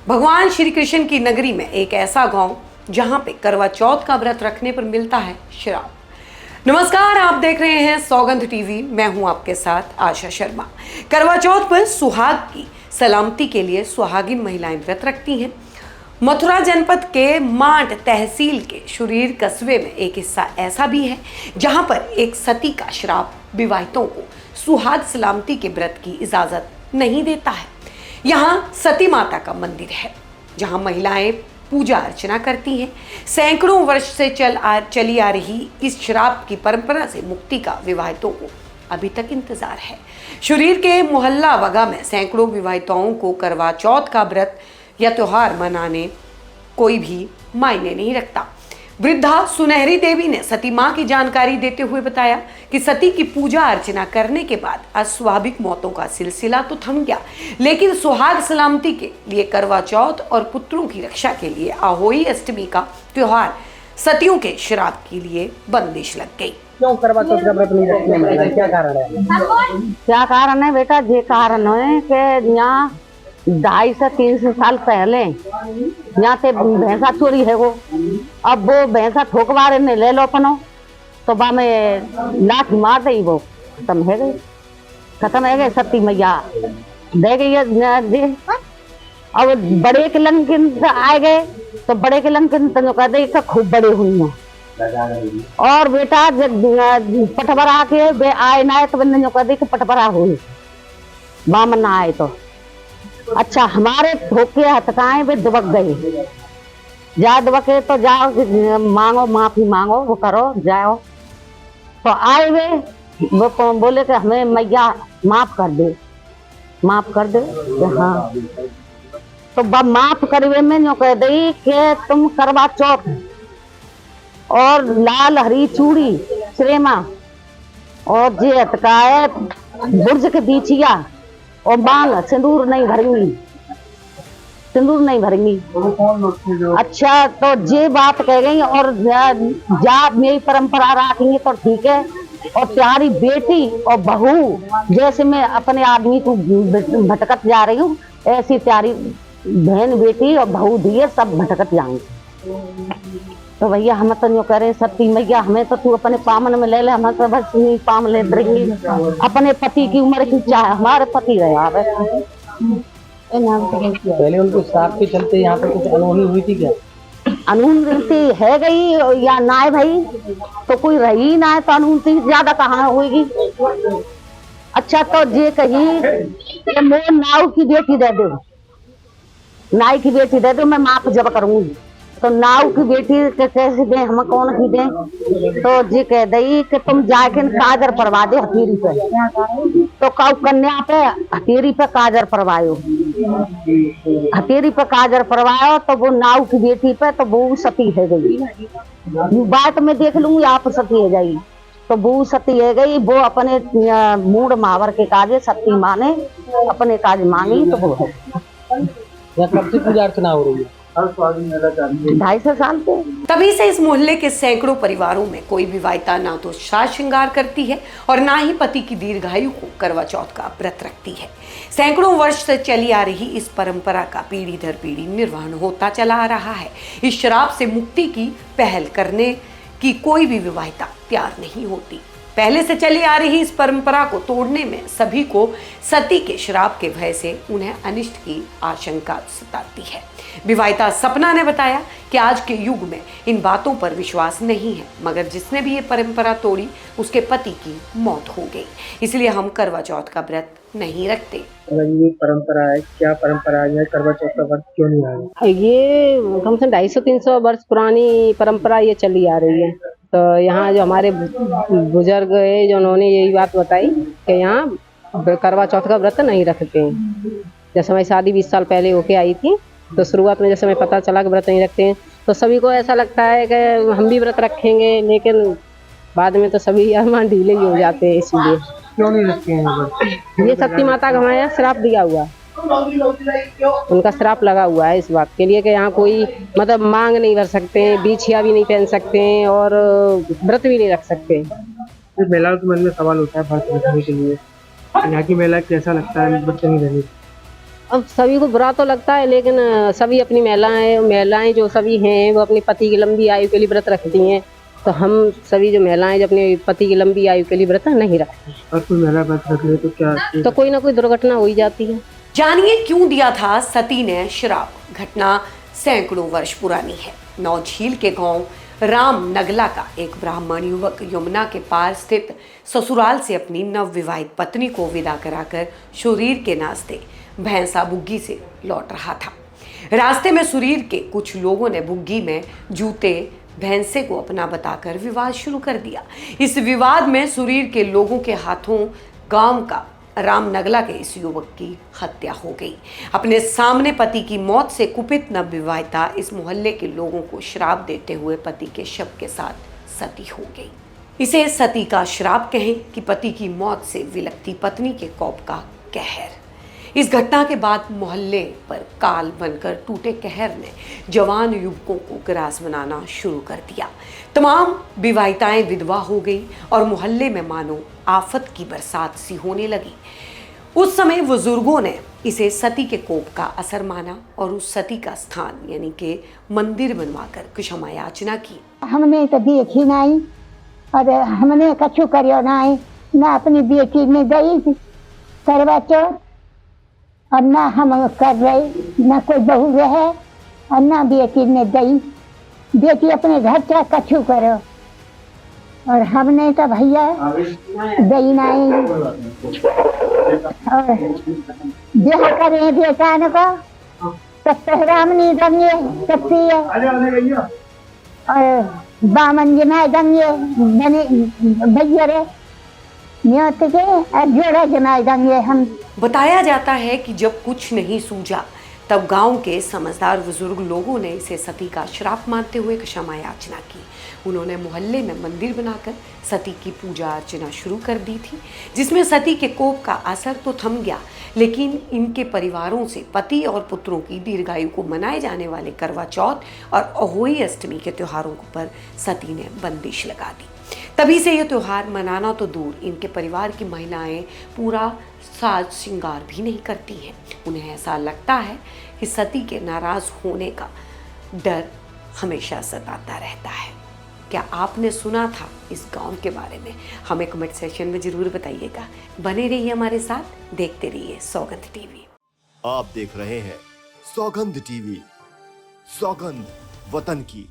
भगवान श्री कृष्ण की नगरी में एक ऐसा गांव जहां पे करवा चौथ का व्रत रखने पर मिलता है श्राप। नमस्कार, आप देख रहे हैं सौगंध टीवी। मैं हूं आपके साथ आशा शर्मा। करवा चौथ पर सुहाग की सलामती के लिए सुहागिन महिलाएं व्रत रखती हैं। मथुरा जनपद के मांड तहसील के शुरीर कस्बे में एक हिस्सा ऐसा भी है जहां पर एक सती का श्राप विवाहितों को सुहाग सलामती के व्रत की इजाजत नहीं देता है। यहाँ सती माता का मंदिर है जहाँ महिलाएं पूजा अर्चना करती हैं। सैकड़ों वर्ष से चली आ रही इस श्राप की परंपरा से मुक्ति का विवाहितों को अभी तक इंतजार है। शुरीर के मोहल्ला वगा में सैकड़ों विवाहिताओं को करवा चौथ का व्रत या त्योहार मनाने कोई भी मायने नहीं रखता। वृद्धा सुनहरी देवी ने सती मां की जानकारी देते हुए बताया कि सती की पूजा अर्चना करने के बाद अस्वाभाविक मौतों का सिलसिला तो थम गया, लेकिन सुहाग सलामती के लिए करवा चौथ और पुत्रों की रक्षा के लिए आहोई अष्टमी का त्योहार सतियों के श्राप के लिए बंदिश लग गई। क्यों करवा चौथ का व्रत नहीं रखने में क्या कारण है? क्या कारण है बेटा? ये कारण है कि यहाँ 250 से 300 साल पहले यहाँ से भैंसा चोरी है वो। अब वो भैंसा ठोकवारे ने ले लो अपनो तो बा में लाठी मार दई, वो खत्म है गई, खत्म है गए। सती मैया दे गई है। अब बड़े के लंकिन आए गए तो बड़े के लंकिन तो कह दे खूब बड़े हुई हैं। और बेटा जब पटबरा के बे आए ना आए तो बंदे जो कह दे कि पटबरा हुई बामन ना आए तो अच्छा। हमारे ठोके हथकाएं वे दुबक गए। जा दुबके तो जाओ मांगो, माफी मांगो, वो करो, जाओ। तो आए वे वो बोले कि हमें मैया माफ कर दे, माफ कर दे। हाँ, तो माफ करवे में जो कह दी कि तुम करवा चौथ और लाल हरी चूड़ी श्रेमा और जे हथकाए बुर्ज के बीचिया और मांग सिंदूर नहीं भरेंगी, सिंदूर नहीं भरेंगी। अच्छा, तो ये बात कह गई और जा मेरी परंपरा रखेंगे तो ठीक है। और प्यारी बेटी और बहू जैसे मैं अपने आदमी को भटकत जा रही हूँ, ऐसी प्यारी बहन बेटी और बहू दिए सब भटकत जाएंगे। तो भैया हम तो यूँ करें सती मैया हमें तो तू अपने पामन में ले ले, हम तो बस नहीं पाम ले देंगे। अपने पति की उम्र की चाहे हमारे पति रहे आवे। पहले उनको श्राप के चलते यहाँ पे कुछ अनहोनी हुई थी क्या? अनहोनी है गई या ना है भाई? तो कोई रही ना है तो अनहोनी ज्यादा कहाँ होगी। अच्छा, तो ये कही मोर नाव की बेटी दे दो, नाई की बेटी दे दो, मैं माफ जब करूंगी। तो नाव की बेटी के कैसे दे, हम कौन की दे? तो जी कह दई कि तुम जाके काजर परवा दो हथेरी पे। तो कौ कन्या पे हथेरी पे काजर परवायो, हथेरी पे काजर परवायो तो वो नाव की बेटी पे तो वो सती है गई। बात में देख लूंगी आप सती है जाएगी तो वो सती है गई। वो अपने मूड मावर के काजे सती माने अपने काज मांगी तो वो है। कब से पूजा अर्चना हो रही है? 250 साल के। तभी से इस मोहल्ले के सैकड़ों परिवारों में कोई विवाहिता ना तो साज श्रृंगार करती है और ना ही पति की दीर्घायु को करवा चौथ का व्रत रखती है। सैकड़ों वर्ष से चली आ रही इस परंपरा का पीढ़ी दर पीढ़ी निर्वहन होता चला आ रहा है। इस श्राप से मुक्ति की पहल करने की कोई भी विवाहिता तैयार नहीं होती। पहले से चली आ रही इस परंपरा को तोड़ने में सभी को सती के श्राप के भय से उन्हें अनिष्ट की आशंका सताती है। विवाहिता सपना ने बताया कि आज के युग में इन बातों पर विश्वास नहीं है, मगर जिसने भी ये परंपरा तोड़ी उसके पति की मौत हो गई, इसलिए हम करवा चौथ का व्रत नहीं रखते। ये परंपरा है, क्या परंपरा है? करवा चौथ का व्रत क्यों नहीं आया? ये कम से कम 250-300 वर्ष पुरानी परंपरा ये चली आ रही है। तो यहाँ जो हमारे बुजुर्ग है जो उन्होंने यही बात बताई कि यहाँ करवा चौथ का व्रत नहीं रखते हैं। जैसे हमारी शादी 20 साल पहले होके आई थी तो शुरुआत में जैसे हमें पता चला कि व्रत नहीं रखते हैं तो सभी को ऐसा लगता है कि हम भी व्रत रखेंगे, लेकिन बाद में तो सभी अरमान ढीले ही हो जाते हैं। इसलिए क्यों नहीं रखते हैं? ये सती माता का हमारे यहाँ श्राप दिया हुआ, उनका श्राप लगा हुआ है इस बात के लिए कि यहाँ कोई मतलब मांग नहीं भर सकते हैं, बीछिया भी नहीं पहन सकते हैं और व्रत भी नहीं रख सकते। महिलाओं के मन में सवाल होता है व्रत रखने के लिए, यहाँ की महिला कैसा लगता है व्रत नहीं रहने? अब सभी को बुरा तो लगता है, लेकिन सभी अपनी महिलाएं जो सभी हैं वो अपने पति की लंबी आयु के लिए व्रत रखती हैं। तो हम सभी जो महिलाएं जो अपने पति की लंबी आयु के लिए व्रत नहीं रखती हैं। और कोई महिला व्रत रख ले तो क्या तो कोई ना कोई दुर्घटना हो ही जाती है। जानिए क्यों दिया था सती ने श्राप। घटना सैकड़ों वर्ष पुरानी है। नौझील के गांव राम नगला का एक ब्राह्मण युवक यमुना के पार स्थित ससुराल से अपनी नवविवाहित पत्नी को विदा कराकर शरीर के नाश्ते भैंसा बुग्गी से लौट रहा था। रास्ते में सुरीर के कुछ लोगों ने बुग्गी में जूते भैंसे को अपना बताकर विवाद शुरू कर दिया। इस विवाद में सुरीर के लोगों के हाथों गांव का राम नगला के इस युवक की हत्या हो गई। अपने सामने पति की मौत से कुपित नवविवाहिता इस मोहल्ले के लोगों को श्राप देते हुए पति के शव के साथ सती हो गई। इसे सती का श्राप कहें कि पति की मौत से विलकती पत्नी के कोप का कहर। इस घटना के बाद मोहल्ले पर काल बनकर टूटे कहर ने जवान युवकों को ग्रास बनाना शुरू कर दिया। तमाम विवाहिताएं विधवा हो गई और मोहल्ले में मानो आफत की बरसात सी होने लगी। उस समय बुजुर्गों ने इसे सती के कोप का असर माना और उस सती का स्थान यानी कि मंदिर बनवाकर क्षमा याचना की। हमने तो देखी नहीं और हमने कछु करियो नहीं, ना अपनी बेटी में गई करवा चौथ और ना हम कर रहे, ना कोई बहू रहे और ना बेटी में गई। बेटी अपने घर चाहे कछु करो और हमने तो भैया गई नहीं। और ब्याह करे बेटा ने को तो पहराम नहीं दंगे सकती है और बामन जमाए दंगे भैया रे नियत के और जोड़ा जमाए दंगे हम। बताया जाता है कि जब कुछ नहीं सूझा तब गांव के समझदार बुजुर्ग लोगों ने इसे सती का श्राप मानते हुए क्षमा याचना की। उन्होंने मोहल्ले में मंदिर बनाकर सती की पूजा अर्चना शुरू कर दी थी, जिसमें सती के कोप का असर तो थम गया, लेकिन इनके परिवारों से पति और पुत्रों की दीर्घायु को मनाए जाने वाले करवा चौथ और अहोई अष्टमी के त्योहारों पर सती ने बंदिश लगा दी। तभी से यह त्योहार मनाना तो दूर, इनके परिवार की महिलाएं पूरा साज श्रृंगार भी नहीं करती हैं। उन्हें ऐसा लगता है कि सती के नाराज होने का डर हमेशा सताता रहता है। क्या आपने सुना था इस गांव के बारे में? हमें कमेंट सेक्शन में जरूर बताइएगा। बने रहिए हमारे साथ, देखते रहिए सौगंध टीवी। आप देख रहे हैं सौगंध टीवी, सौगंध वतन की।